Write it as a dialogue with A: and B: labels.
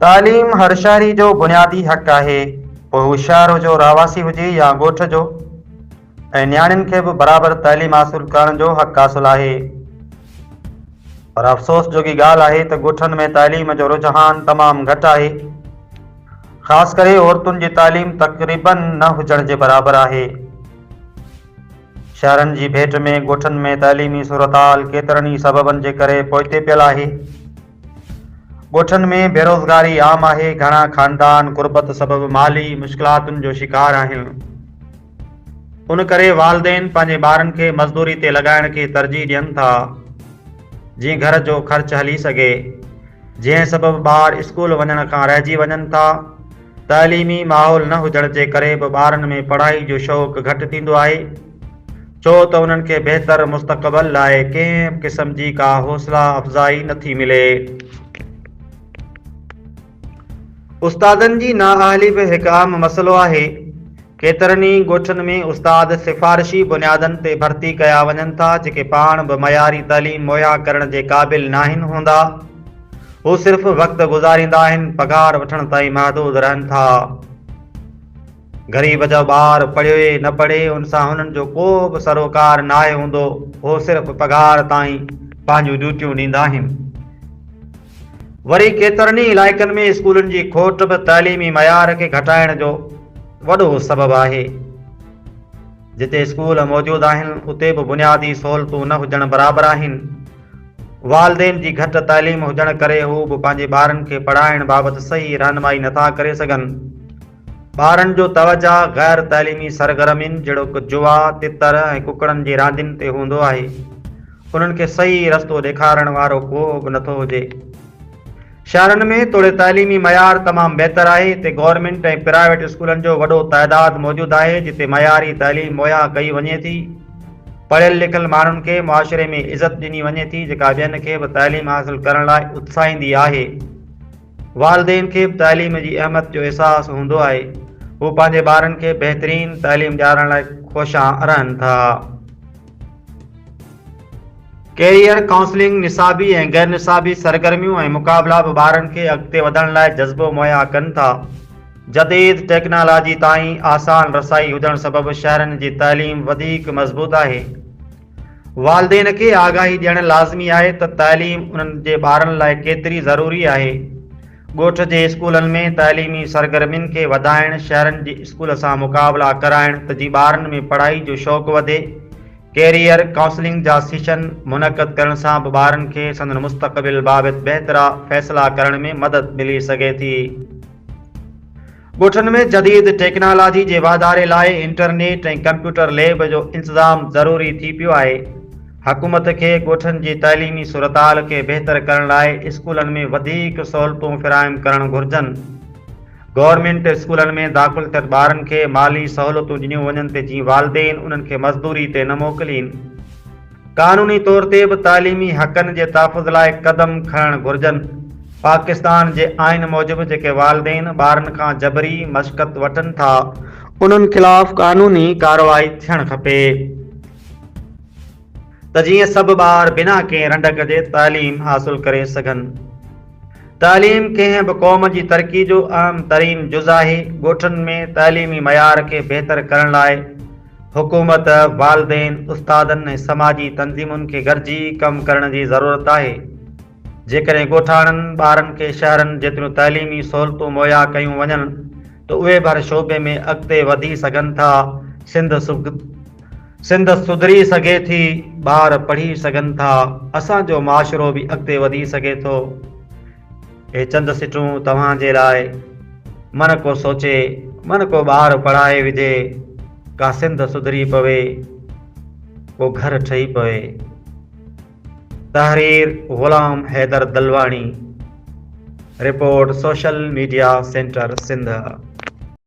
A: तालीम हर शहरी जो बुनियादी हक़ आहे, पोइ हू शहर हुजो, रहवासी हुजे या ॻोठ जो। ऐं नियाणियुनि खे बि बराबरि तालीम हासिलु करण जो हक़ हासिलु आहे। पर अफ़सोस जोगी ॻाल्हि आहे त ॻोठनि में तालीम जो रुझान तमामु घटि आहे। ख़ासि करे औरतुनि जी तालीम तक़रीबन न हुजण जे बराबरि आहे। शहरनि जी भेट में ॻोठनि में तालीमी सूरतहाल केतिरनि ई सबबनि जे करे पोइते पियल आहे। ॻोठनि में बेरोज़गारी आम आहे। घणा ख़ानदान गुरबत सबबि माली मुश्किलातुनि जो शिकार आहिनि। उन करे वालिदैन पंहिंजे ॿारनि खे मज़दूरी ते लॻाइण खे तरजीह ॾियनि था, जीअं घर जो ख़र्च हली सघे। जंहिं सबबि ॿार स्कूल वञण खां रहिजी वञनि था। तालीमी माहौल न हुजण जे करे बि ॿारनि में पढ़ाई जो शौक़ु घटि थींदो आहे, छो त उन्हनि खे बहितर मुस्तक़बिल लाइ कंहिं क़िस्म जी का हौसला अफ़ज़ाई नथी मिले। उस्तादनि जी नाअहली बि हिकु आम मसइलो आहे। केतिरनि ई ॻोठनि में उस्ताद सिफ़ारिशी बुनियादनि ते भर्ती कया वञनि था, जेके पाण बि मयारी तालीम मुहैया करण जे क़ाबिल नाहिनि हूंदा। हू सिर्फ़ वक़्तु गुज़ारींदा आहिनि, पघार वठण ताईं महदूद रहनि था। ग़रीब जो ॿार पढ़े न पढ़े, उन सां हुननि जो को बि सरोकार नाहे हूंदो। हो सिर्फ़ पघार ताईं पंहिंजूं ड्यूटियूं ॾींदा आहिनि। वरी केतिरनि ई इलाइक़नि में स्कूलनि जी खोट बि तालीमी मयार खे घटाइण जो वॾो सबबु आहे। जिते स्कूल मौजूदु आहिनि, उते बि बुनियादी सहूलियतूं न हुजण बराबरि आहिनि। वालिदैन जी घटि तालीम हुजण करे हू बि पंहिंजे ॿारनि खे पढ़ाइण बाबति सही रहनुमाई नथा करे सघनि। ॿारनि जो तवजा ग़ैर तालीमी सरगर्मियुनि जहिड़ो जुआ, तितर ऐं कुकड़नि जी रांदियुनि ते हूंदो आहे। उन्हनि खे सही रस्तो ॾेखारण वारो को बि नथो हुजे। शहरनि में तोड़े तालीमी मयार तमामु बहितर आहे। हिते गवर्नमेंट ऐं प्राइवेट स्कूलनि जो वॾो तइदाद मौजूदु आहे, जिते मयारी तालीम मुहैया कई वञे थी। पढ़ियल लिखियल माण्हुनि खे मुआशिरे में इज़त ॾिनी वञे थी, जेका ॿियनि खे बि तालीम हासिलु करण लाइ उत्साहींदी आहे। वालिदैन खे बि तालीम जी अहमियत जो अहसासु हूंदो आहे। हू पंहिंजे ॿारनि खे बहितरीन तालीम ॾियारण लाइ ख़्वाहिशां रहनि था। कैरियर काउंसलिंग निसाबी ऐं गैर निसाबी सरगर्मियूं ऐं मुक़ाबला बि ॿारनि खे अॻिते वधण लाइ जज़्बो मुहैया कनि था। जदीद टेक्नोलॉजी ताईं आसान रसाई हुजण सबबि शहरनि जी तालीम वधीक मज़बूत आहे। वालिदैन खे आगाही ॾियणु लाज़मी आहे त तालीम उन्हनि जे ॿारनि लाइ केतिरी ज़रूरी आहे। ॻोठ जे स्कूलनि में तालीमी सरगर्मियुनि खे वधाइण, शहरनि जे स्कूल सां मुक़ाबला कराइण त जीअं ॿारनि में पढ़ाई जो शौक़ु वधे। कैरियर काउंसलिंग जा सेशन मुनक़द करण सां बि ॿारनि खे संदनि मुस्तक़बिल बाबति बहितरा फ़ैसिला करण में मदद मिली सघे थी। ॻोठनि में जदीद टेक्नोलॉजी जे वाधारे लाइ इंटरनेट ऐं कंप्यूटर लैब जो इंतज़ाम ज़रूरी थी पियो आहे। हुकूमत खे ॻोठनि जी तालीमी सूरतहाल खे बहितर करण लाइ स्कूलनि में वधीक सहूलियतूं फ़राहम करणु घुरिजनि। गवर्नमेंट स्कूलनि में दाख़िल थियल ॿारनि खे माली सहूलियतूं ॾिनियूं वञनि त जीअं वालिदैन उन्हनि खे मज़दूरी ते न मोकिलीनि। क़ानूनी तौर ते बि तालीमी हक़नि जे तहफ़ुज़ लाइ क़दम खणणु घुरिजनि। पाकिस्तान जे आइन मूजिबि जेके वालिदैन ॿारनि खां जबरी मशक़त वठनि था, उन्हनि ख़िलाफ़ क़ानूनी कार्रवाई थियणु खपे त जीअं सभु ॿार बिना कंहिं रंडक जे तालीम हासिलु करे सघनि। तालीम कंहिं बि क़ौम जी तरक़ी जो अहम तरीन जुज़ आहे। ॻोठनि में तालीमी मयार खे बहितर करण लाइ हुकूमत, वालिदैन, उस्तादनि ऐं समाजी तंज़ीमुनि खे गॾिजी कमु करण जी ज़रूरत आहे। जेकॾहिं ॻोठाणनि ॿारनि खे शहरनि जेतिरियूं तालीमी सहूलियतूं मुहैया कयूं वञनि त उहे बि हर शोबे में अॻिते वधी सघनि था। सिंध सुधरी सघे थी, ॿार पढ़ी सघनि था, असांजो मुआशिरो बि अॻिते वधी सघे थो। हे चंद सिटूं तव्हां जे लाइ। मन को सोचे, मन को ॿार पढ़ाए विझे, का सिंध सुधरी पवे, को घर ठही पवे। तहरीर Ghulam Haider Dalwani. Report social media centre Sindh.